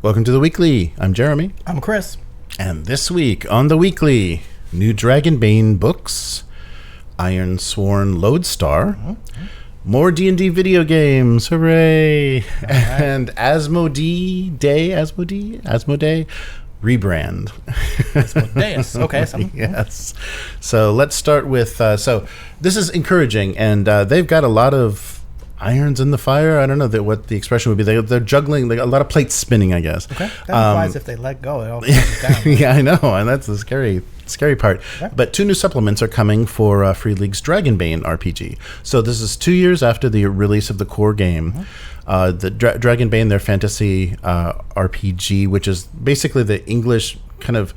Welcome to the Weekly. I'm Jeremy. I'm Chris. And this week on the Weekly, new Dragonbane books, Ironsworn Loadstar, more D&D video games, hooray! Right. And Asmodee rebrand. Asmodeus. Okay. Yes. So let's start with, so this is encouraging, and they've got a lot of irons in the fire. I don't know what the expression would be. They're juggling, like a lot of plates spinning, I guess. Okay. That implies if they let go, it all comes down. Right? Yeah, I know, and that's the scary part. Okay. But two new supplements are coming for Free League's Dragonbane RPG. So this is 2 years after the release of the core game. The Dragonbane, their fantasy RPG, which is basically the English kind of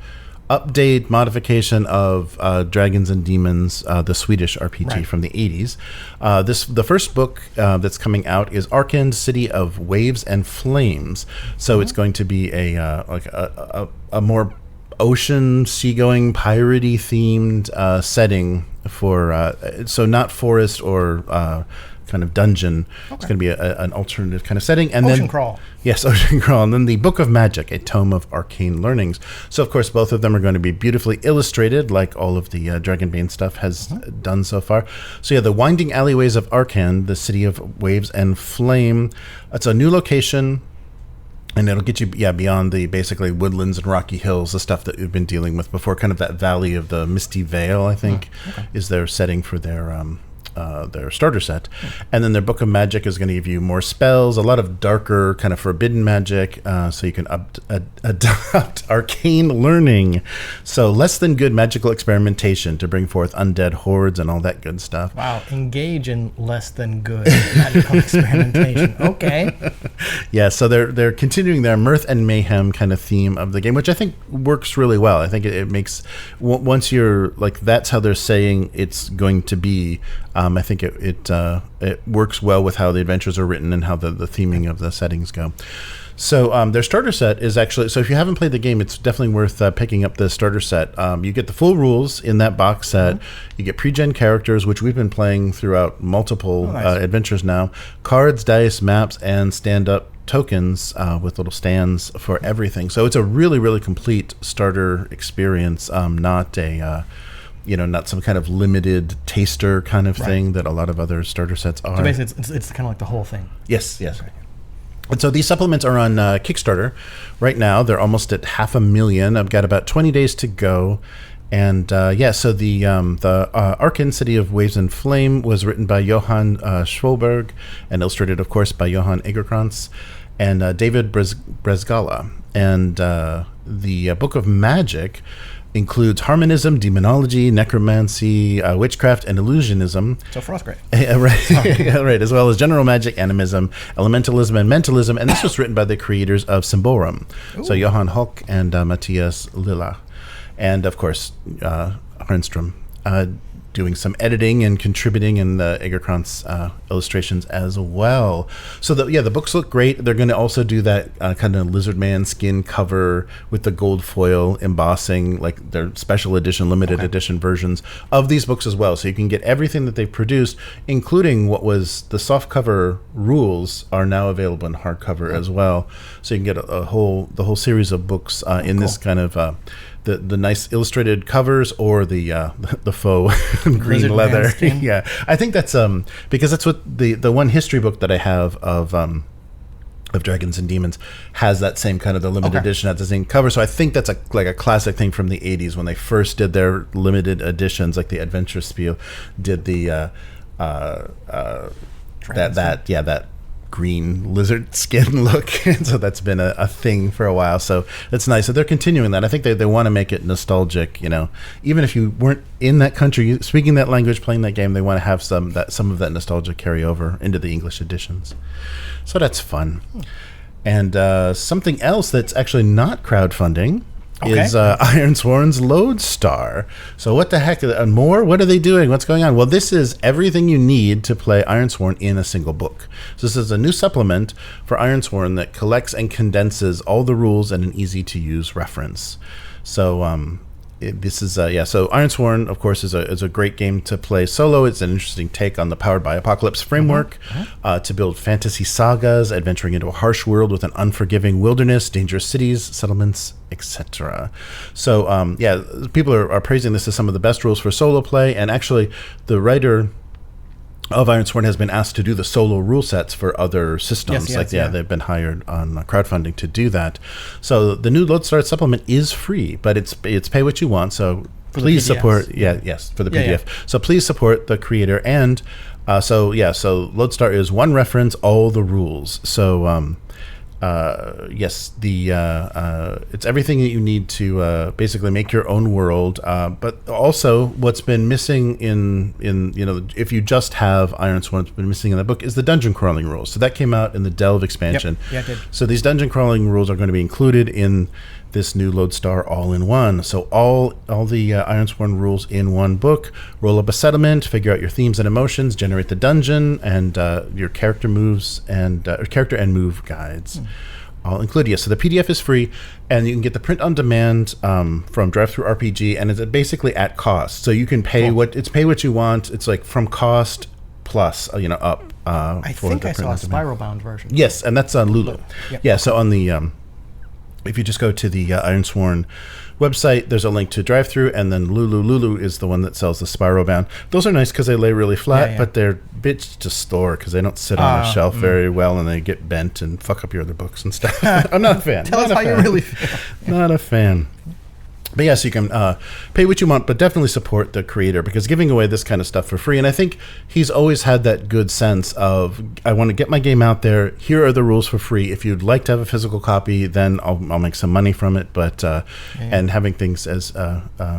update modification of Dragons and Demons, the Swedish RPG from the 80s. The first book that's coming out is Arkand, City of Waves and Flames. So it's going to be a more ocean, seagoing, piratey themed setting for so not forest or kind of dungeon. Okay. It's going to be an alternative kind of setting. And Ocean then, Crawl. Yes, Ocean Crawl. And then the Book of Magic, a tome of arcane learnings. So, of course, both of them are going to be beautifully illustrated, like all of the Dragonbane stuff has done so far. So, yeah, the winding alleyways of Arkand, the City of Waves and Flame. It's a new location. And it'll get you, beyond the basically woodlands and rocky hills, the stuff that we've been dealing with before. Kind of that Valley of the Misty Vale, I think, is their setting for their starter set. And then their Book of Magic is going to give you more spells, a lot of darker kind of forbidden magic, so you can adopt arcane learning. So less than good magical experimentation to bring forth undead hordes and all that good stuff. Wow, engage in less than good magical experimentation. Okay. Yeah, so they're continuing their mirth and mayhem kind of theme of the game, which I think works really well. I think it makes, once you're like, that's how they're saying it's going to be, I think it works well with how the adventures are written and how the theming of the settings go. So their starter set is actually, so if you haven't played the game, it's definitely worth picking up the starter set. You get the full rules in that box set. You get pre-gen characters, which we've been playing throughout multiple adventures now. Cards, dice, maps, and stand-up tokens with little stands for everything. So it's a really, really complete starter experience, not some kind of limited taster kind of thing that a lot of other starter sets are. So basically, it's kind of like the whole thing. Yes. And so these supplements are on Kickstarter right now. They're almost at 500,000. I've got about 20 days to go. And so the Arkand, City of Waves and Flame was written by Johan Schwoberg and illustrated, of course, by Johan Egerkrantz and David Brezgala. And the Book of Magic includes harmonism, demonology, necromancy, witchcraft, and illusionism. So Frostgrave. Right, as well as general magic, animism, elementalism, and mentalism. And this was written by the creators of Symborum. So Johan Hock and Matthias Lilla. And, of course, Arnstrom doing some editing and contributing in the Egerkrantz illustrations as well. So the books look great. They're going to also do that kind of lizard man skin cover with the gold foil embossing, like their special edition, limited edition versions of these books as well. So you can get everything that they've produced, including what was the soft cover rules, are now available in hardcover as well. So you can get the whole series of books in this kind of the nice illustrated covers or the faux green leather. Yeah, I think that's because that's what the one history book that I have of Dragons and Demons has that same kind of the limited edition, has the same cover. So I think that's like a classic thing from the 80s when they first did their limited editions, like the Adventure Spiel did the that green lizard skin look. And so that's been a thing for a while. So it's nice. So they're continuing that. I think they want to make it nostalgic, even if you weren't in that country, speaking that language, playing that game, they want to have some of that nostalgia carry over into the English editions. So that's fun. And something else that's actually not crowdfunding is Ironsworn's Loadstar. So what the heck? More? What are they doing? What's going on? Well, this is everything you need to play Ironsworn in a single book. So this is a new supplement for Ironsworn that collects and condenses all the rules in an easy-to-use reference. So this is so Ironsworn, of course, is a great game to play solo. It's an interesting take on the Powered by Apocalypse framework to build fantasy sagas, adventuring into a harsh world with an unforgiving wilderness, dangerous cities, settlements, etc. So people are praising this as some of the best rules for solo play, and actually the writer of Ironsworn has been asked to do the solo rule sets for other systems. They've been hired on crowdfunding to do that. So the new Loadstar supplement is free, but it's pay what you want. So please support. For the PDF. So please support the creator. And so Loadstar is one reference, all the rules. So it's everything that you need to basically make your own world. But also, what's been missing in if you just have Ironsworn, what's been missing in the book is the dungeon crawling rules. So that came out in the Delve expansion. Yep. Yeah, it did. So these dungeon crawling rules are going to be included in this new Loadstar all-in-one. So all the Ironsworn rules in one book. Roll up a settlement, figure out your themes and emotions, generate the dungeon, and your character moves and character and move guides. All included. So the PDF is free, and you can get the print on demand from Drive-Thru RPG, and it's basically at cost. So you can pay pay what you want. It's like from cost plus up. I think I saw a spiral-bound version. Yes, and that's on Lulu. Yep. Yeah. So on the if you just go to the Ironsworn website, there's a link to Drive-Thru, and then Lulu. Lulu is the one that sells the spiral bound. Those are nice because they lay really flat, but they're bitch to store because they don't sit on a shelf very well, and they get bent and fuck up your other books and stuff. I'm not a fan. Tell us how you really feel. Not a fan. But yes, you can pay what you want, but definitely support the creator, because giving away this kind of stuff for free, and I think he's always had that good sense of, I want to get my game out there. Here are the rules for free. If you'd like to have a physical copy, then I'll make some money from it. But and having things as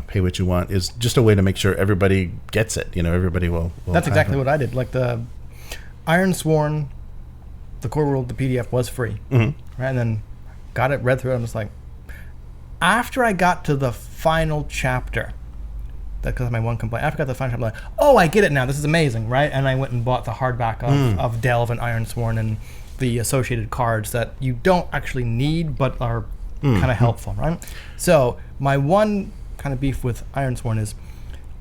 pay what you want is just a way to make sure everybody gets it. Everybody will That's exactly what I did. Like the Ironsworn, the core rule, the PDF was free, right? And then got it, read through it. I'm just like, after I got to the final chapter, that's my one complaint. After I got to the final chapter, I'm like, oh, I get it now. This is amazing, right? And I went and bought the hardback of Delve and Ironsworn and the associated cards that you don't actually need but are kind of helpful, right? So my one kind of beef with Ironsworn is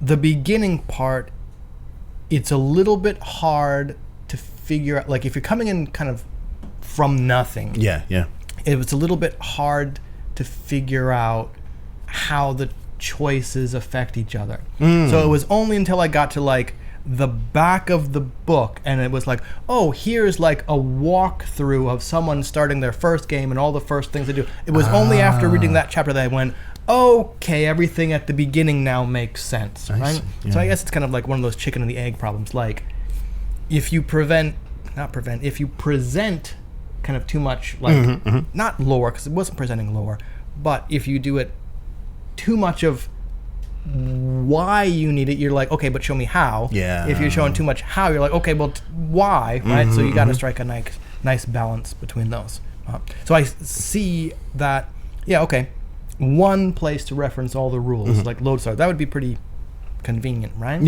the beginning part. It's a little bit hard to figure out. Like if you're coming in kind of from nothing, it was a little bit hard to figure out how the choices affect each other. So it was only until I got to like the back of the book, and it was like, oh, here's like a walkthrough of someone starting their first game and all the first things they do. It was only after reading that chapter that I went, okay, everything at the beginning now makes sense, right? So I guess it's kind of like one of those chicken and the egg problems. Like if you if you present kind of too much, like not lore, because it wasn't presenting lore, but if you do it too much of why you need it, you're like, okay, but show me how. If you're showing too much how, you're like, okay, well, why, right? So you got to strike a nice balance between those. So I see that, one place to reference all the rules, like Loadstar, that would be pretty convenient, right?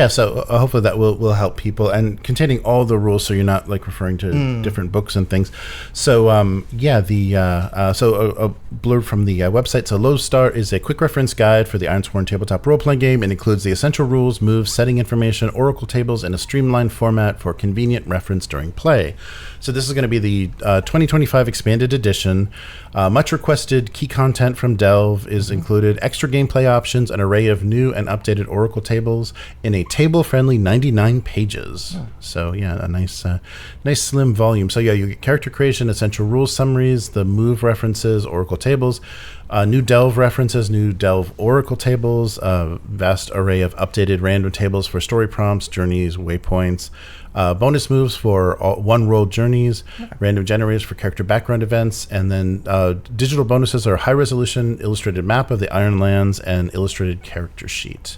So hopefully that will help people, and containing all the rules, so you're not like referring to different books and things. So a blurb from the website. So Loadstar is a quick reference guide for the Ironsworn tabletop role-playing game. It includes the essential rules, moves, setting information, oracle tables in a streamlined format for convenient reference during play. So this is going to be the 2025 expanded edition. Much requested key content from Delve is included, extra gameplay options, an array of new and updated oracle tables in a table-friendly 99 pages. So a nice slim volume. So you get character creation, essential rules summaries, the move references, oracle tables, new Delve references, new Delve oracle tables, vast array of updated random tables for story prompts, journeys, waypoints, bonus moves for one roll journeys, random generators for character background events, and then digital bonuses are high resolution illustrated map of the Ironlands and illustrated character sheet.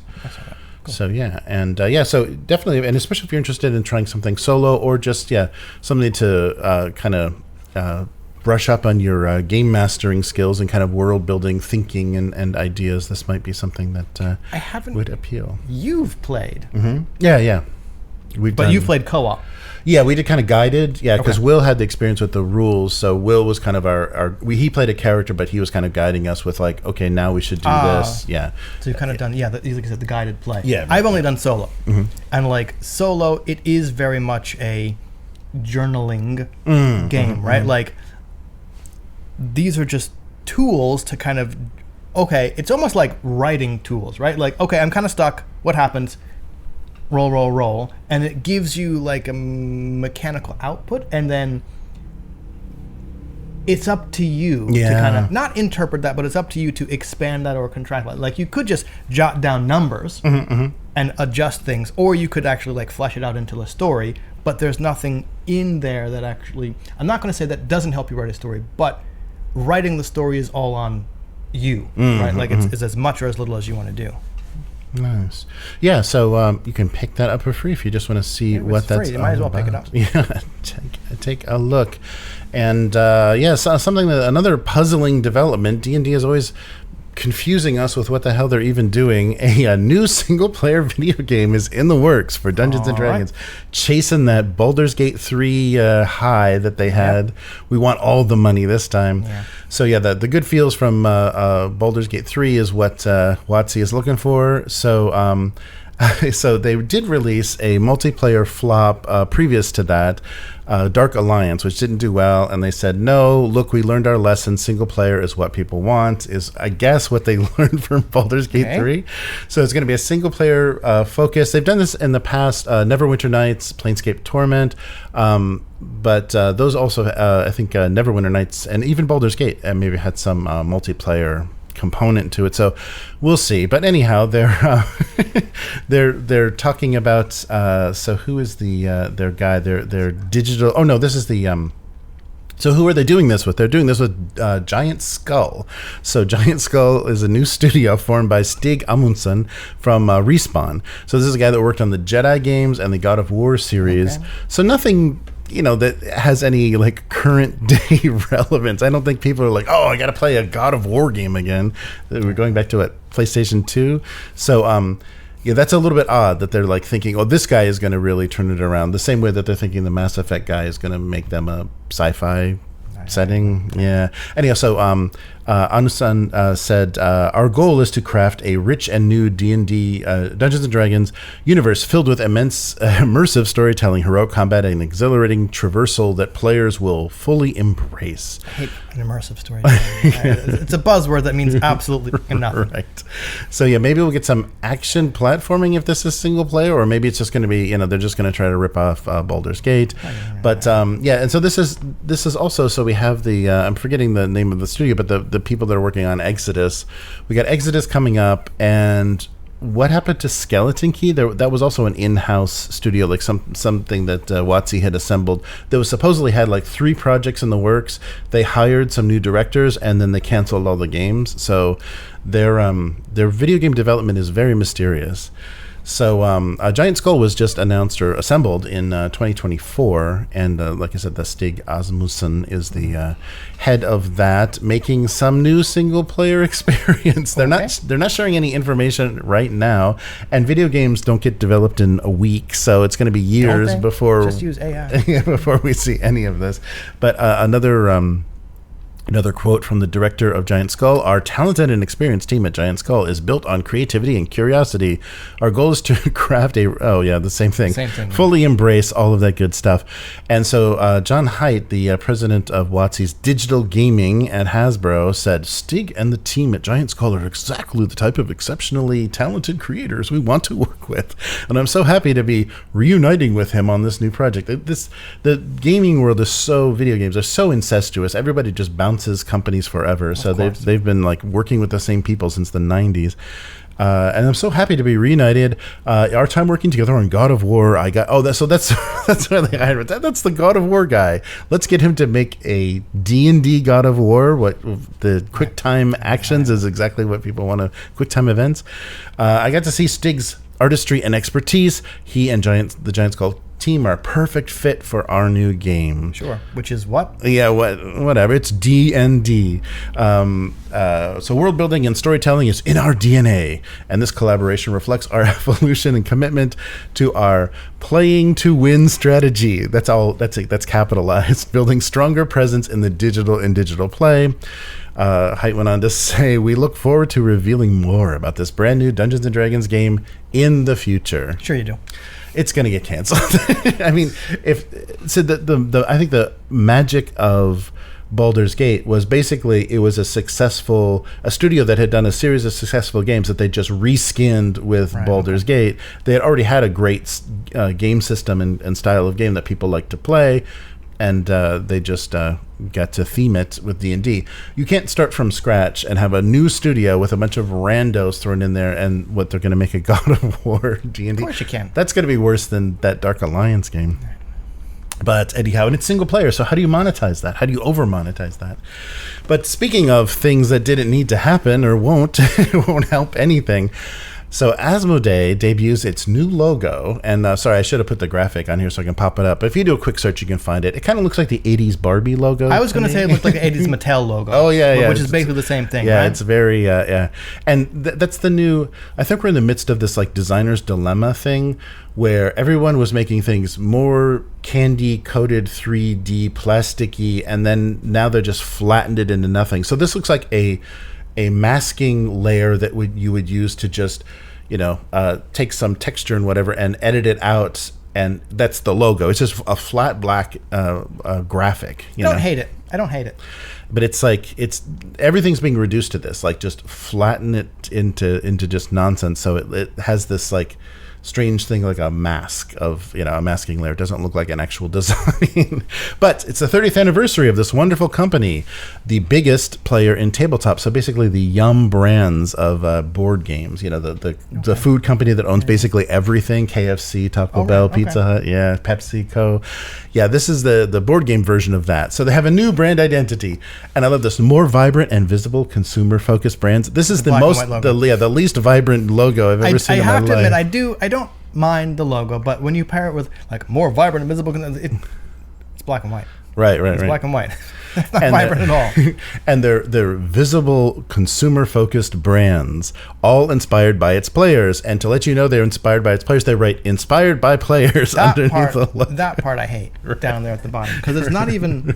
Cool. So so definitely, and especially if you're interested in trying something solo, or just something to kind of brush up on your game mastering skills and kind of world building thinking and ideas, this might be something that would appeal. You've played. But you played co-op. Yeah, we did kind of guided. Yeah, because Okay. Will had the experience with the rules. So Will was kind of he played a character, but he was kind of guiding us with like, okay, now we should do this. Yeah. So you've kind of done, like I said, the guided play. Yeah. I've only done solo. And like solo, it is very much a journaling game, right? Like these are just tools to kind of, okay, it's almost like writing tools, right? Like, okay, I'm kind of stuck. What happens? Roll, and it gives you like a mechanical output, and then it's up to you to kind of not interpret that, but it's up to you to expand that or contract that. Like you could just jot down numbers and adjust things, or you could actually like flesh it out into a story, but there's nothing in there that actually, I'm not going to say that doesn't help you write a story, but writing the story is all on you, right? Like it's as much or as little as you want to do. Nice. Yeah, so you can pick that up for free if you just want to see what that's free. You might as well about. pick it up. Yeah, take a look. And something that another puzzling development. D&D is always confusing us with what the hell they're even doing. A new single-player video game is in the works for Dungeons and Dragons, chasing that Baldur's Gate 3 high that they had. We want all the money this time. Yeah. So the good feels from Baldur's Gate 3 is what WotC is looking for. So so they did release a multiplayer flop previous to that, Dark Alliance, which didn't do well, and they said, no, look, we learned our lesson. Single player is what people want, is I guess what they learned from Baldur's Gate 3. So it's going to be a single player focus. They've done this in the past, Neverwinter Nights, Planescape Torment, but those also, I think Neverwinter Nights and even Baldur's Gate maybe had some multiplayer component to it, so we'll see. But anyhow, they're talking about so who is their guy, their digital, oh no, this is the so who are they doing this with? They're doing this with Giant Skull. So Giant Skull is a new studio formed by Stig Asmussen from Respawn. So this is a guy that worked on the Jedi games and the God of War series. So nothing that has any like current day relevance. I don't think people are like, oh, I got to play a God of War game again. We're going back to PlayStation 2. So that's a little bit odd that they're like thinking, oh, this guy is going to really turn it around. The same way that they're thinking the Mass Effect guy is going to make them a sci-fi setting. Yeah. Anyhow, so Asmussen said, our goal is to craft a rich and new D&D Dungeons & Dragons universe filled with immense immersive storytelling, heroic combat, and exhilarating traversal that players will fully embrace. I hate an immersive storytelling. It's a buzzword that means absolutely nothing. Right. So maybe we'll get some action platforming if this is single player, or maybe it's just going to be, they're just going to try to rip off Baldur's Gate. But and so this is also, so we have the I'm forgetting the name of the studio, but the people that are working on Exodus. We got Exodus coming up, and what happened to Skeleton Key? That was also an in-house studio, like something that WotC had assembled. That was supposedly had like 3 projects in the works. They hired some new directors, and then they canceled all the games. So their video game development is very mysterious. So Giant Skull was just announced or assembled in 2024, and like I said, the Stig Asmussen is the head of that, making some new single player experience. They're not sharing any information right now, and video games don't get developed in a week, so it's going to be years before just use AI before we see any of this. But another quote from the director of Giant Skull: our talented and experienced team at Giant Skull is built on creativity and curiosity. Our goal is to craft the same thing. Fully embrace all of that good stuff. And so John Haidt, the president of WotC's digital gaming at Hasbro, said, Stig and the team at Giant Skull are exactly the type of exceptionally talented creators we want to work with. And I'm so happy to be reuniting with him on this new project. The gaming world is video games are so incestuous. Everybody just bounces companies forever, so they've been like working with the same people since the 90s, and I'm so happy to be reunited. Our time working together on God of War, that's where they hired. That's the God of War guy. Let's get him to make a D&D God of War. What the quick time actions is exactly what people want to. Quick time events. I got to see Stig's artistry and expertise. He and the Giant Skull team are a perfect fit for our new game. Sure. Which is what? Yeah, whatever. It's D&D. So world building and storytelling is in our DNA, and this collaboration reflects our evolution and commitment to our playing to win strategy. That's capitalized. Building stronger presence in the digital play. Height went on to say, we look forward to revealing more about this brand new Dungeons and Dragons game in the future. Sure you do. It's going to get canceled. I mean, I think the magic of Baldur's Gate was basically it was a studio that had done a series of successful games that they just reskinned with Baldur's Gate. They had already had a great game system and style of game that people like to play, and they just got to theme it with D&D. You can't start from scratch and have a new studio with a bunch of randos thrown in there and what they're going to make a God of War D&D. Of course you can. That's going to be worse than that Dark Alliance game. But anyhow, and it's single player, so how do you monetize that? How do you over-monetize that? But speaking of things that didn't need to happen or won't help anything, so Asmodee debuts its new logo, and sorry, I should have put the graphic on here so I can pop it up. But if you do a quick search, you can find it. It kind of looks like the 80s Barbie logo. I was going to say it looked like the 80s Mattel logo. Oh, yeah. Which is basically the same thing, yeah, right? It's very, yeah. And that's the new, I think we're in the midst of this like designer's dilemma thing where everyone was making things more candy-coated 3D, plasticky, and then now they're just flattened it into nothing. So this looks like a masking layer that you would use to just, take some texture and whatever and edit it out, and that's the logo. It's just a flat black graphic. I don't hate it. But it's like everything's being reduced to this, like just flatten it into just nonsense. So it has this like strange thing like a mask of, a masking layer. It doesn't look like an actual design. But it's the 30th anniversary of this wonderful company, the biggest player in tabletop. So basically the Yum Brands of board games, the food company that owns basically everything, KFC, Taco Bell, Pizza Hut, PepsiCo. Yeah, this is the board game version of that. So they have a new brand identity. And I love this. More vibrant and visible consumer-focused brands. This is the least vibrant logo I've ever seen in my life. I have to admit, I don't mind the logo, but when you pair it with like more vibrant and visible, it's black and white. Right. It's black and white. It's not vibrant at all. And they're visible, consumer-focused brands, all inspired by its players. And to let you know they're inspired by its players, they write "inspired by players" underneath the logo. That part I hate down there at the bottom because it's not even.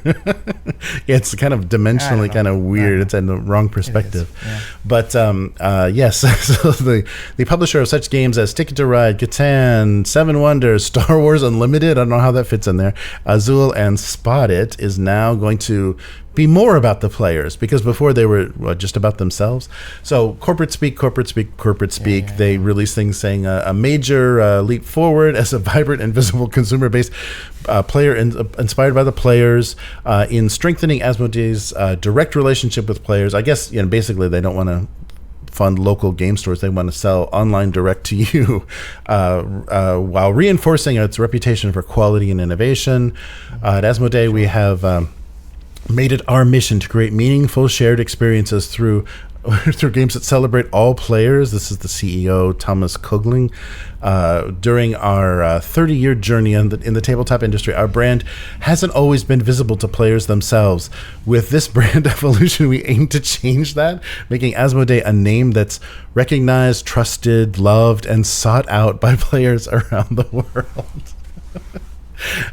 It's kind of dimensionally kind of weird. It's in the wrong perspective. Yeah. But yes, so the publisher of such games as Ticket to Ride, Catan, Seven Wonders, Star Wars Unlimited, I don't know how that fits in there, Azul, and Spot It is now going to be more about the players, because before they were just about themselves. So corporate speak. They release things saying a major leap forward as a vibrant and visible consumer-based player inspired by the players in strengthening Asmodee's direct relationship with players. I guess basically they don't want to fund local game stores. They want to sell online direct to you while reinforcing its reputation for quality and innovation. At Asmodee, we have made it our mission to create meaningful shared experiences through games that celebrate all players. This is the CEO, Thomas Kogling. During our 30-year journey in the tabletop industry, our brand hasn't always been visible to players themselves. With this brand evolution, we aim to change that, making Asmodee a name that's recognized, trusted, loved, and sought out by players around the world.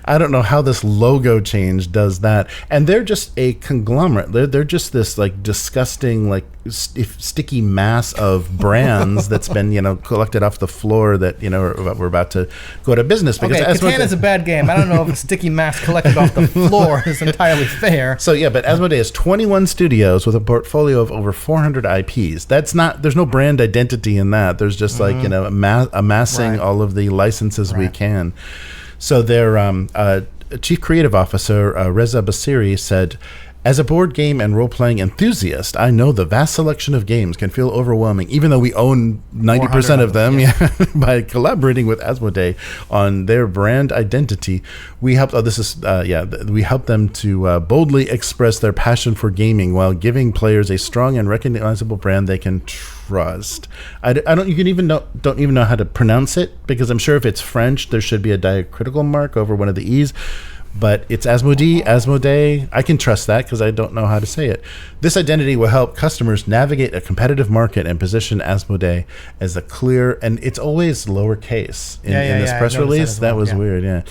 I don't know how this logo change does that. And they're just a conglomerate. They're just this like disgusting, like sticky mass of brands that's been, collected off the floor that, we're about to go out of business. Because Catan is a bad game. I don't know if a sticky mass collected off the floor is entirely fair. So yeah, but Asmodee has 21 studios with a portfolio of over 400 IPs. There's no brand identity in that. There's just amassing all of the licenses we can. So their chief creative officer, Reza Basiri, said, "As a board game and role-playing enthusiast, I know the vast selection of games can feel overwhelming, even though we own 90% of them. By collaborating with Asmodee on their brand identity, we help. We help them to boldly express their passion for gaming while giving players a strong and recognizable brand they can trust." I don't even know how to pronounce it, because I'm sure if it's French, there should be a diacritical mark over one of the E's. but it's Asmodee. I can trust that because I don't know how to say it. This identity will help customers navigate a competitive market and position Asmodee as a clear, and it's always lowercase in this press release. That was weird, yeah.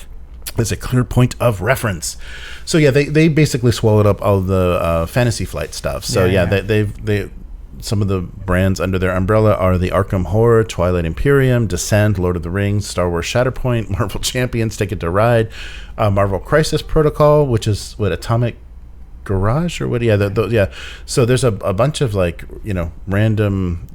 It's a clear point of reference. So yeah, they basically swallowed up all the Fantasy Flight stuff. So they some of the brands under their umbrella are the Arkham Horror, Twilight Imperium, Descent, Lord of the Rings, Star Wars Shatterpoint, Marvel Champions, Ticket to Ride, Marvel Crisis Protocol, which is what, Atomic Garage or what? Yeah, so there's a bunch of like, random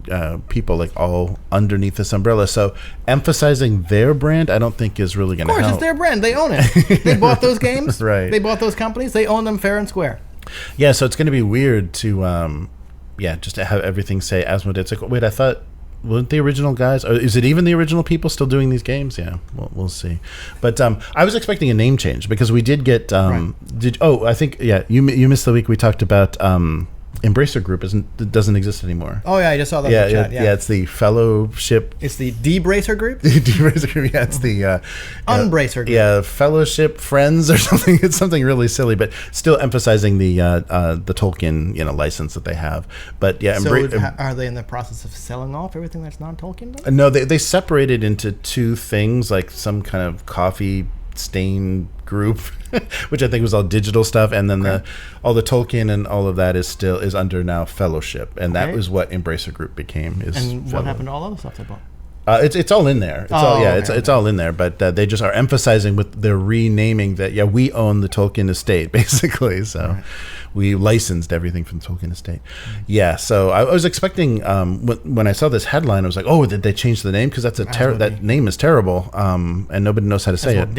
people like all underneath this umbrella. So emphasizing their brand, I don't think is really going to help. Of course, it's their brand. They own it. They bought those games. Right. They bought those companies. They own them fair and square. Yeah, so it's going to be weird to just to have everything say Asmodee. It's like, wait, I thought, weren't the original guys? Or is it even the original people still doing these games? Yeah, we'll see. But I was expecting a name change because we did get. I think you missed the week we talked about Embracer Group doesn't exist anymore. Oh yeah, I just saw that. In the chat. Yeah, it's the Fellowship. It's the Debracer Group. The Debracer Group. Yeah, it's the Unbracer Group. Yeah, Fellowship Friends or something. It's something really silly, but still emphasizing the Tolkien license that they have. But yeah, so are they in the process of selling off everything that's non-Tolkien? Then? No, they separated into two things, like some kind of coffee stain group, which I think was all digital stuff, and then all the Tolkien and all of that is under now Fellowship, and that was what Embracer Group became. What happened to all other stuff they bought? It's all in there. It's all in there. But they just are emphasizing with their renaming that we own the Tolkien estate basically. So we licensed everything from the Tolkien estate. Yeah. So I was expecting when I saw this headline, I was like, oh, did they change the name? Because that name is terrible, and nobody knows how to say it.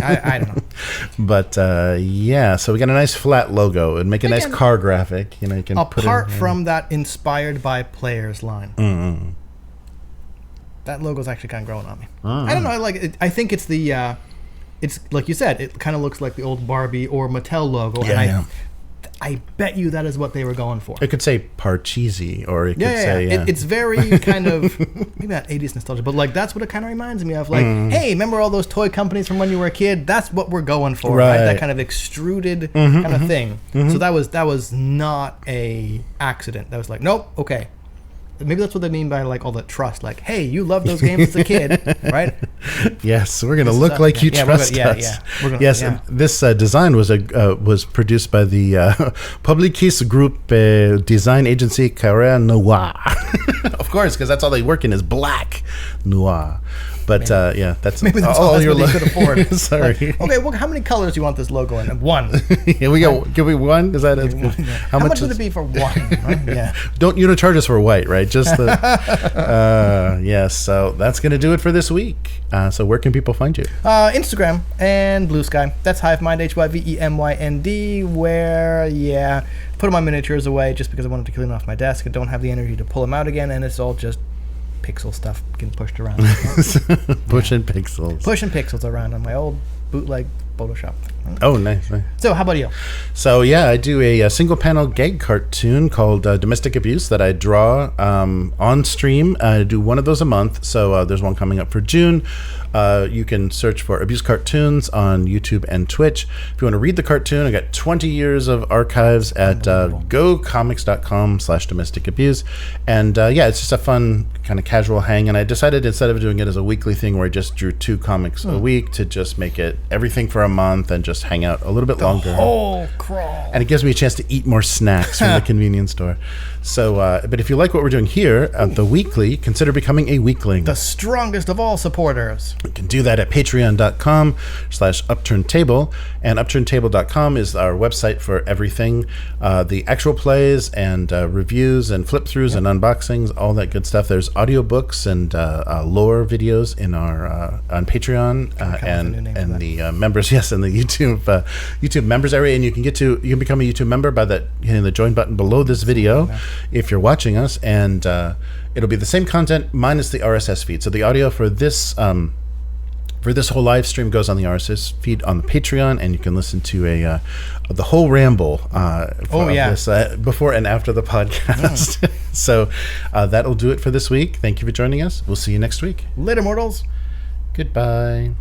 I don't know. But so we got a nice flat logo and make a nice car graphic. You can apart from that inspired by players line. Mm-hmm. That logo's actually kind of growing on me. I don't know. I think it's the. It's like you said. It kind of looks like the old Barbie or Mattel logo. Yeah, I bet you that is what they were going for. It could say Parcheesi, or it could say. It's very kind of maybe not 80s nostalgia, but that's what it kind of reminds me of. Hey, remember all those toy companies from when you were a kid? That's what we're going for, right? That kind of extruded kind of thing. Mm-hmm. So that was not a accident. That was like, nope, okay. Maybe that's what they mean by all the trust. Like, hey, you loved those games as a kid, right? Yes, we're going to look like you trust us. Yes, this design was produced by the Publicis Group design agency Carrère Noir. Of course, because that's all they work in is black noir. But that's maybe that's all you could afford. Sorry. Okay, well, how many colors do you want this logo in? One. Here we go. Give me one. Is that how much would it be for one? Right? Yeah. Don't charge us for white, right? Just the. Yes. So that's gonna do it for this week. So where can people find you? Instagram and Blue Sky. That's Hivemind, HYVEMYND. Where put my miniatures away just because I wanted to clean them off my desk. I don't have the energy to pull them out again, and it's all just pixel stuff getting pushed around. Pushing pixels around on my old bootleg Photoshop. Oh, nice. So how about you? So I do a single panel gag cartoon called Domestic Abuse that I draw on stream. I do one of those a month. So there's one coming up for June. You can search for Abuse Cartoons on YouTube and Twitch. If you want to read the cartoon, I got 20 years of archives at gocomics.com/domestic abuse. And it's just a fun kind of casual hang. And I decided instead of doing it as a weekly thing where I just drew 2 comics a week to just make it everything for a month and just hang out a little bit longer. Whole crawl. And it gives me a chance to eat more snacks from the convenience store. So, but if you like what we're doing here at the weekly, consider becoming a weekling. The strongest of all supporters. You can do that at patreon.com/upturntable. And upturntable.com is our website for everything. The actual plays and reviews and flip-throughs and unboxings, all that good stuff. There's audiobooks and lore videos in our on Patreon and the members, and the YouTube members area. And you can become a YouTube member by hitting the join button below this video if you're watching us. And it'll be the same content minus the RSS feed. So the audio for this whole live stream goes on the RSS feed on the Patreon, and you can listen to the whole ramble this, before and after the podcast. So that'll do it for this week. Thank you for joining us. We'll see you next week. Later, mortals. Goodbye.